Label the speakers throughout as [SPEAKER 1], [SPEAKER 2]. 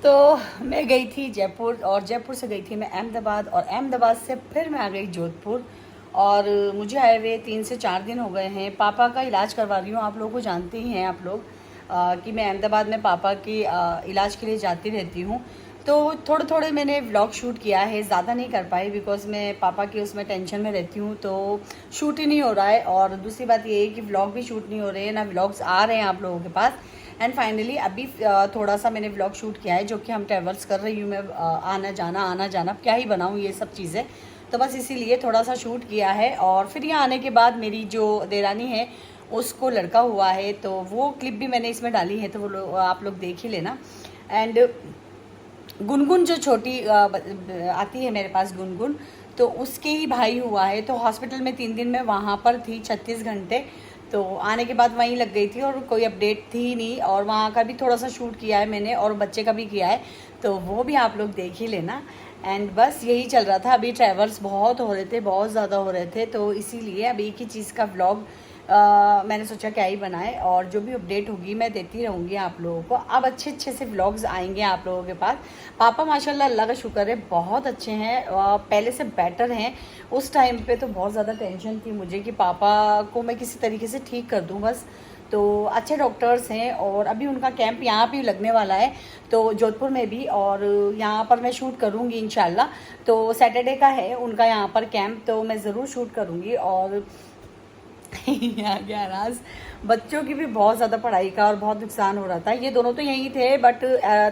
[SPEAKER 1] तो मैं गई थी जयपुर और जयपुर से गई थी मैं अहमदाबाद और अहमदाबाद से फिर मैं आ गई जोधपुर। और मुझे आए हुए 3 से 4 दिन हो गए हैं। पापा का इलाज करवा रही हूँ। आप लोगों को जानते ही हैं आप लोग कि मैं अहमदाबाद में पापा की इलाज के लिए जाती रहती हूँ। तो थोड़े थोड़े मैंने व्लॉग शूट किया है, ज़्यादा नहीं कर पाई बिकॉज़ मैं पापा के उसमें टेंशन में रहती हूँ, तो शूट ही नहीं हो रहा है। और दूसरी बात ये है कि व्लॉग भी शूट नहीं हो रहे हैं, ना व्लॉग्स आ रहे हैं आप लोगों के पास। एंड फाइनली अभी थोड़ा सा मैंने व्लॉग शूट किया है, जो कि हम ट्रैवल्स कर रही हूँ मैं, आना जाना क्या ही बनाऊँ ये सब चीज़ें। तो बस इसीलिए थोड़ा सा शूट किया है। और फिर यहाँ आने के बाद मेरी जो देरानी है उसको लड़का हुआ है, तो वो क्लिप भी मैंने इसमें डाली है, तो वो आप लोग देख ही लेना। एंड गुनगुन जो छोटी आती है मेरे पास, गुनगुन, तो उसके ही भाई हुआ है। तो हॉस्पिटल में 3 दिन में वहाँ पर थी 36 घंटे। तो आने के बाद वहीं लग गई थी और कोई अपडेट थी ही नहीं। और वहाँ का भी थोड़ा सा शूट किया है मैंने और बच्चे का भी किया है, तो वो भी आप लोग देख ही लेना। एंड बस यही चल रहा था। अभी ट्रैवल्स बहुत हो रहे थे, बहुत ज़्यादा हो रहे थे, तो इसीलिए अभी एक ही चीज़ का व्लॉग मैंने सोचा क्या ही बनाए। और जो भी अपडेट होगी मैं देती रहूँगी आप लोगों को। अब अच्छे अच्छे से व्लॉग्स आएंगे आप लोगों के पास। पापा माशाल्लाह अल्लाह का शुक्र है बहुत अच्छे हैं, पहले से बेटर हैं। उस टाइम पे तो बहुत ज़्यादा टेंशन थी मुझे कि पापा को मैं किसी तरीके से ठीक कर दूँ बस। तो अच्छे डॉक्टर्स हैं और अभी उनका कैंप यहाँ भी लगने वाला है, तो जोधपुर में भी। और यहाँ पर मैं शूट करूँगी इंशाल्लाह। तो सैटरडे का है उनका यहाँ पर कैंप, तो मैं ज़रूर शूट करूँगी। और यहाँ गया राज, बच्चों की भी बहुत ज़्यादा पढ़ाई का और बहुत नुकसान हो रहा था। ये दोनों तो यहीं थे, बट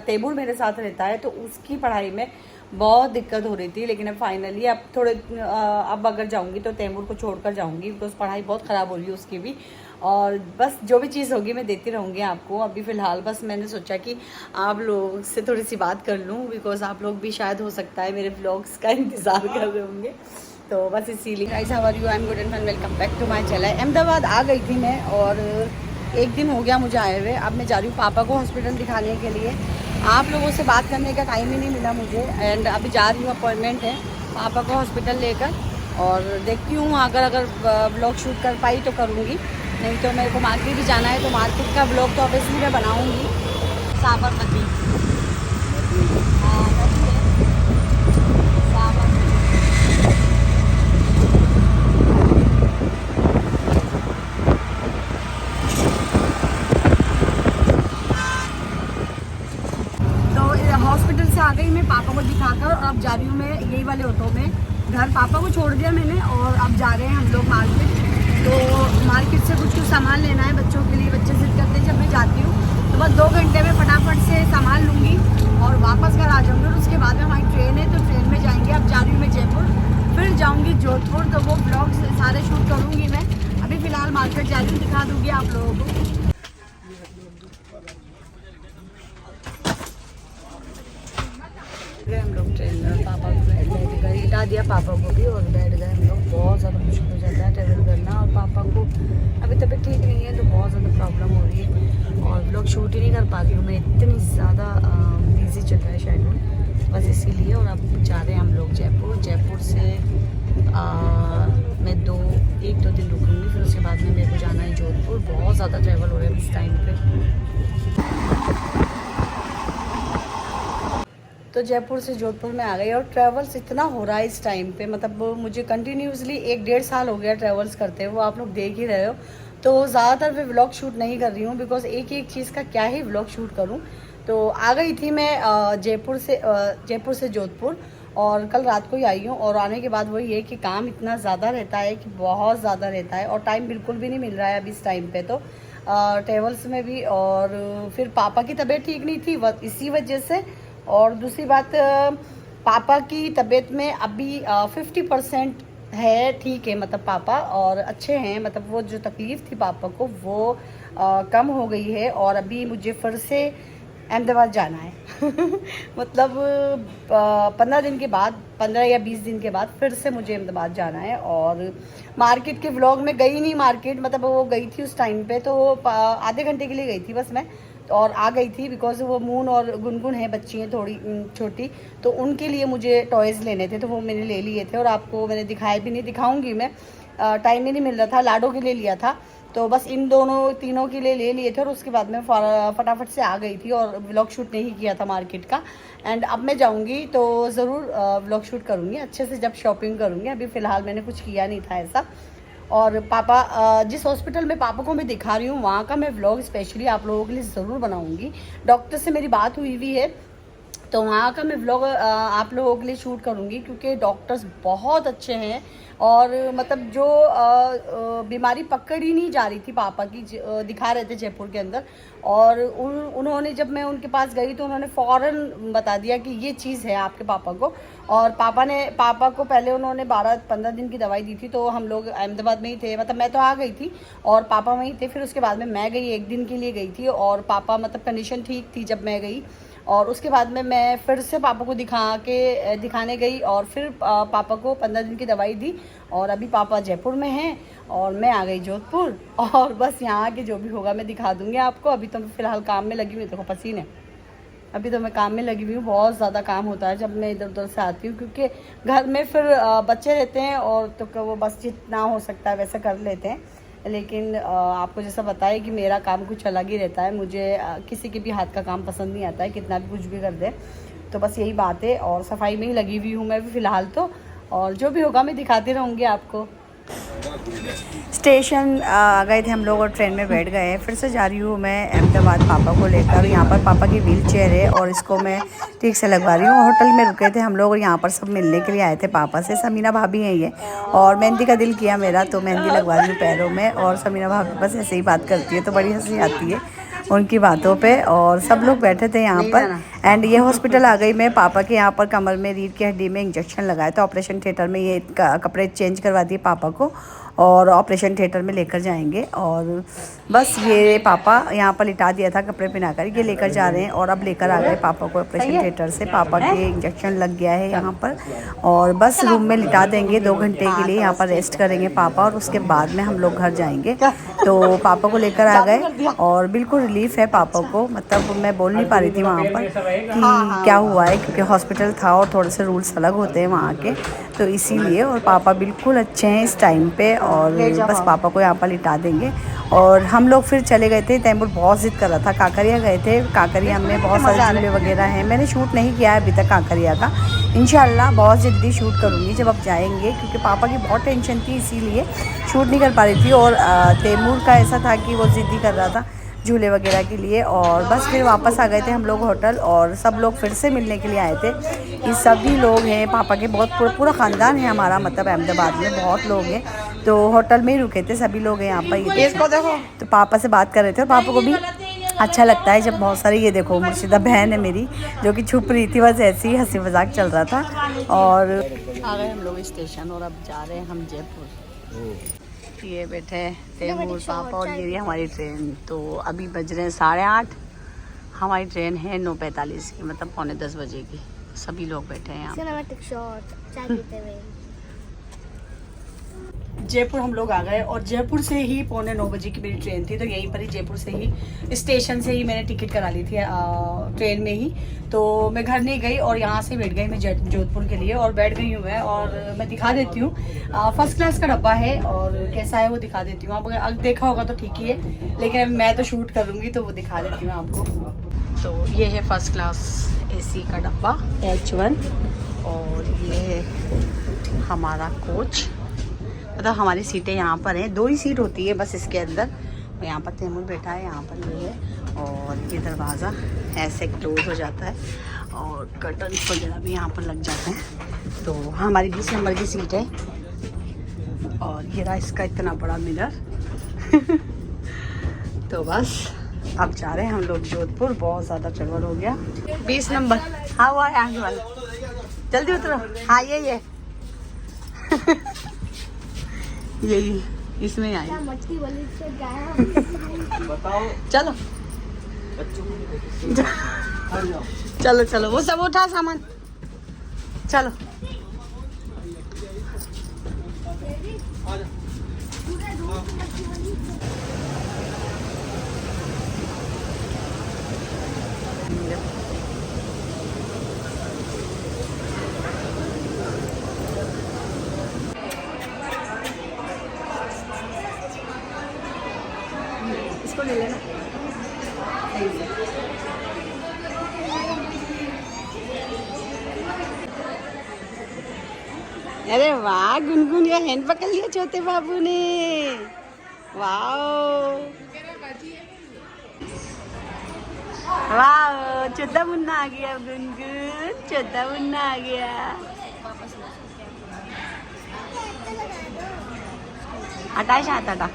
[SPEAKER 1] तैमूर मेरे साथ रहता है, तो उसकी पढ़ाई में बहुत दिक्कत हो रही थी। लेकिन अब फाइनली अब थोड़े अब अगर जाऊंगी तो तैमूर को छोड़कर जाऊंगी, बिकॉज पढ़ाई बहुत ख़राब हो रही है उसकी भी। और बस जो भी चीज़ होगी मैं देती रहूँगी आपको। अभी फ़िलहाल बस मैंने सोचा कि आप लोग से थोड़ी सी बात कर लूँ, बिकॉज आप लोग भी शायद हो सकता है मेरे व्लॉग्स का इंतज़ार कर रहे होंगे। तो बस इसीलिए guys, how are you, I am good and fine, welcome back to my channel. Ahmedabad आ गई थी मैं और 1 दिन हो गया मुझे आए हुए। अब मैं जा रही हूँ पापा को हॉस्पिटल दिखाने के लिए। आप लोगों से बात करने का टाइम ही नहीं मिला मुझे। एंड अभी जा रही हूँ, अपॉइंटमेंट है पापा को हॉस्पिटल लेकर। और देखती हूँ अगर ब्लॉग शूट कर पाई तो करूँगी, नहीं तो मेरे को मार्केट भी जाना है, तो मार्केट का ब्लॉग तो ऑब्वियसली मैं बनाऊँगी। साबरमती, हाँ नदी है साबरमती। हॉस्पिटल से आ गई मैं पापा को दिखाकर, और अब जा रही हूँ मैं यही वाले ऑटो में घर। पापा को छोड़ दिया मैंने और अब जा रहे हैं हम लोग मार्केट। तो मार्केट से कुछ सामान लेना है बच्चों के लिए। बच्चे जिद करते हैं जब मैं जाती हूँ, तो बस 2 घंटे में फटाफट से सामान लूँगी और वापस घर आ जाऊँगी। और उसके बाद में हमारी ट्रेन है, तो ट्रेन में जाएंगे। अब जा रही हूँ मैं जयपुर, फिर जाऊँगी जोधपुर, तो वो ब्लॉग्स सारे शूट करूँगी मैं। अभी फ़िलहाल मार्केट जा रही हूँ, दिखा दूँगी आप लोगों को। हम लोग ट्रेन में, पापा भी बैठ गए, लिटा दिया पापा को भी और बैठ गए हम लोग। बहुत ज़्यादा मुश्किल हो जाता है ट्रेवल करना, और पापा को अभी तबीयत ठीक नहीं है, तो बहुत ज़्यादा प्रॉब्लम हो रही है और लोग शूट ही नहीं कर पा रही हूँ मैं, इतनी ज़्यादा बिजी चल रहा है शेड्यूल, बस इसीलिए। और अब जा रहे हैं हम लोग जयपुर। जयपुर से मैं 1-2 दिन रुकूँगी, फिर उसके बाद में मेरे को जाना है जोधपुर। बहुत ज़्यादा ट्रैवल हो रहा है इस टाइम पर। तो जयपुर से जोधपुर में आ गई और ट्रैवल्स इतना हो रहा है इस टाइम पे, मतलब मुझे कंटिन्यूसली 1-1.5 साल हो गया ट्रैवल्स करते हुए, वो आप लोग देख ही रहे हो। तो ज़्यादातर मैं व्लॉग शूट नहीं कर रही हूँ, बिकॉज एक एक चीज़ का क्या ही व्लॉग शूट करूँ। तो आ गई थी मैं जयपुर से जोधपुर, और कल रात को ही आई हूँ। और आने के बाद वही है कि काम इतना ज़्यादा रहता है कि बहुत ज़्यादा रहता है, और टाइम बिल्कुल भी नहीं मिल रहा है अभी इस टाइम पर, तो ट्रैवल्स में भी। और फिर पापा की तबीयत ठीक नहीं थी इसी वजह से। और दूसरी बात, पापा की तबीयत में अभी 50% है, ठीक है, मतलब पापा और अच्छे हैं, मतलब वो जो तकलीफ़ थी पापा को वो कम हो गई है। और अभी मुझे फिर से अहमदाबाद जाना है मतलब 15 दिन के बाद, 15 या 20 दिन के बाद फिर से मुझे अहमदाबाद जाना है। और मार्केट के व्लॉग में गई नहीं मार्केट, मतलब वो गई थी उस टाइम पे, तो आधे घंटे के लिए गई थी बस मैं, और आ गई थी। बिकॉज वो मून और गुनगुन है, बच्ची हैं थोड़ी छोटी, तो उनके लिए मुझे टॉयज़ लेने थे, तो वो मैंने ले लिए थे। और आपको मैंने दिखाए भी नहीं, दिखाऊंगी मैं, टाइम ही नहीं मिल रहा था। लाडो के लिए लिया था, तो बस इन तीनों के लिए ले लिए थे और उसके बाद में फटाफट से आ गई थी और व्लॉग शूट नहीं किया था मार्केट का। एंड अब मैं जाऊंगी तो ज़रूर व्लॉग शूट करूंगी अच्छे से जब शॉपिंग करूंगी। अभी फ़िलहाल मैंने कुछ किया नहीं था ऐसा। और पापा जिस हॉस्पिटल में पापा को मैं दिखा रही हूँ वहाँ का मैं व्लॉग स्पेशली आप लोगों के लिए ज़रूर बनाऊँगी। डॉक्टर से मेरी बात हुई है तो वहाँ का मैं व्लॉग आप लोगों के लिए शूट करूँगी क्योंकि डॉक्टर्स बहुत अच्छे हैं। और मतलब जो बीमारी पकड़ ही नहीं जा रही थी पापा की, दिखा रहे थे जयपुर के अंदर। और उन्होंने जब मैं उनके पास गई तो उन्होंने फ़ौरन बता दिया कि ये चीज़ है आपके पापा को। और पापा को पहले उन्होंने 12-15 दिन की दवाई दी थी। तो हम लोग अहमदाबाद में ही थे, मतलब मैं तो आ गई थी और पापा वहीं थे। फिर उसके बाद में मैं गई, 1 दिन के लिए गई थी और पापा मतलब कंडीशन ठीक थी जब मैं गई। और उसके बाद में मैं फिर से पापा को दिखाने गई और फिर पापा को 15 दिन की दवाई दी। और अभी पापा जयपुर में हैं और मैं आ गई जोधपुर। और बस यहाँ के जो भी होगा मैं दिखा दूँगी आपको। अभी तो मैं फ़िलहाल काम में लगी हुई, देखो पसीने, अभी तो मैं काम में लगी हुई हूँ। बहुत ज़्यादा काम होता है जब मैं इधर उधर से आती हूँ क्योंकि घर में फिर बच्चे रहते हैं और तो वो बस जितना हो सकता है वैसे कर लेते हैं। लेकिन आपको जैसा बताया कि मेरा काम कुछ अलग ही रहता है। मुझे किसी के भी हाथ का काम पसंद नहीं आता है, कितना भी कुछ भी कर दे। तो बस यही बात है और सफाई में ही लगी हुई हूँ मैं भी फ़िलहाल तो। और जो भी होगा मैं दिखाती रहूँगी आपको। स्टेशन आ गए थे हम लोग और ट्रेन में बैठ गए। फिर से जा रही हूँ मैं अहमदाबाद पापा को लेकर। यहाँ पर पापा की व्हील चेयर है और इसको मैं ठीक से लगवा रही हूँ। होटल में रुके थे हम लोग और यहाँ पर सब मिलने के लिए आए थे पापा से। समीना भाभी हैं ये, और मेहंदी का दिल किया मेरा तो मेहंदी लगवा रही हूँ पैरों में। और समीना भाभी बस ऐसे ही बात करती है तो बड़ी हंसी आती है उनकी बातों पे। और सब लोग बैठे थे यहाँ पर। एंड ये हॉस्पिटल आ गई मैं। पापा के यहाँ पर कमर में रीढ़ की हड्डी में इंजेक्शन लगाया तो ऑपरेशन थिएटर में ये कपड़े चेंज करवा दिए पापा को और ऑपरेशन थिएटर में लेकर जाएंगे। और बस ये पापा यहाँ पर लिटा दिया था कपड़े पहना कर, ये लेकर जा रहे हैं। और अब लेकर आ गए पापा को ऑपरेशन थिएटर से। पापा के इंजेक्शन लग गया है यहाँ पर और बस रूम में लिटा देंगे 2 घंटे के लिए। यहाँ पर रेस्ट करेंगे पापा और उसके बाद में हम लोग घर जाएंगे। तो पापा को लेकर आ गए और बिल्कुल रिलीफ है पापा को। मतलब मैं बोल नहीं पा रही थी वहाँ पर कि क्या हुआ है क्योंकि हॉस्पिटल था और थोड़े से रूल्स अलग होते हैं वहाँ के, तो इसीलिए। और पापा बिल्कुल अच्छे हैं इस टाइम पे और बस पापा को यहाँ पर लिटा देंगे। और हम लोग फिर चले गए थे। तैमूर बहुत ज़िद कर रहा था, काकरिया गए थे। काकरिया में बहुत सारे झूले वगैरह हैं। मैंने शूट नहीं किया है अभी तक काकरिया का। इंशाल्लाह बहुत जल्दी शूट करूँगी जब अब जाएंगे क्योंकि पापा की बहुत टेंशन थी इसीलिए शूट नहीं कर पा रही थी। और तैमूर का ऐसा था कि वो ज़िद्दी कर रहा था झूले वगैरह के लिए। और बस फिर वापस आ गए थे हम लोग होटल और सब लोग फिर से मिलने के लिए आए थे। ये सभी लोग हैं पापा के, बहुत पूरा ख़ानदान है हमारा, मतलब अहमदाबाद में बहुत लोग हैं। तो होटल में ही रुके थे सभी लोग यहाँ पर। ये देखो तो पापा से बात कर रहे थे और पापा को भी अच्छा लगता है जब बहुत सारे, ये देखो मुर्शिदा बहन है मेरी जो कि छुप रही थी, बस ऐसे ही हंसी मजाक चल रहा था। और आ गए हम लोग स्टेशन और अब जा रहे हैं हम जयपुर। ये बैठे तैमूर पापा और ये हमारी ट्रेन। तो अभी बज रहे हैं 8:30। हमारी ट्रेन है 9:45 की, मतलब 9:45 बजे की। सभी लोग बैठे हैं यहाँ। जयपुर हम लोग आ गए और जयपुर से ही 8:45 बजे की मेरी ट्रेन थी। तो यहीं पर ही जयपुर से ही स्टेशन से ही मैंने टिकट करा ली थी ट्रेन में ही। तो मैं घर नहीं गई और यहाँ से बैठ गई मैं जोधपुर के लिए और बैठ गई हूँ मैं। और मैं दिखा देती हूँ, फर्स्ट क्लास का डब्बा है और कैसा है वो दिखा देती हूँ। आप अगर देखा होगा तो ठीक ही है, लेकिन मैं तो शूट करूँगी तो वो दिखा देती हूँ आपको। तो ये है फर्स्ट क्लास AC का डब्बा H1 और ये है हमारा कोच। मतलब हमारी सीटें यहाँ पर हैं, 2 ही सीट होती है बस इसके अंदर। और यहाँ पर तैमूर बैठा है, यहाँ पर ये है। और ये दरवाज़ा ऐसे क्लोज हो जाता है और कर्टन वगैरह भी यहाँ पर लग जाते हैं। तो हमारी 20 नंबर की सीट है और ये रहा इसका इतना बड़ा मिरर। तो बस अब जा रहे हैं हम लोग जोधपुर। बहुत ज़्यादा ट्रेवल हो गया। 20 नंबर, हाँ वो है आगे वाला, जल्दी उतरो। हाँ ये यही इसमें आई। चलो चलो चलो वो सब उठा सामान, चलो। अरे वाह गुनगुन का हैंड पकड़ लिया छोटे बाबू ने। वाह वाह छोटा मुन्ना आ गया गुनगुन, छोटा मुन्ना आ गया। हटा हाथ हटा।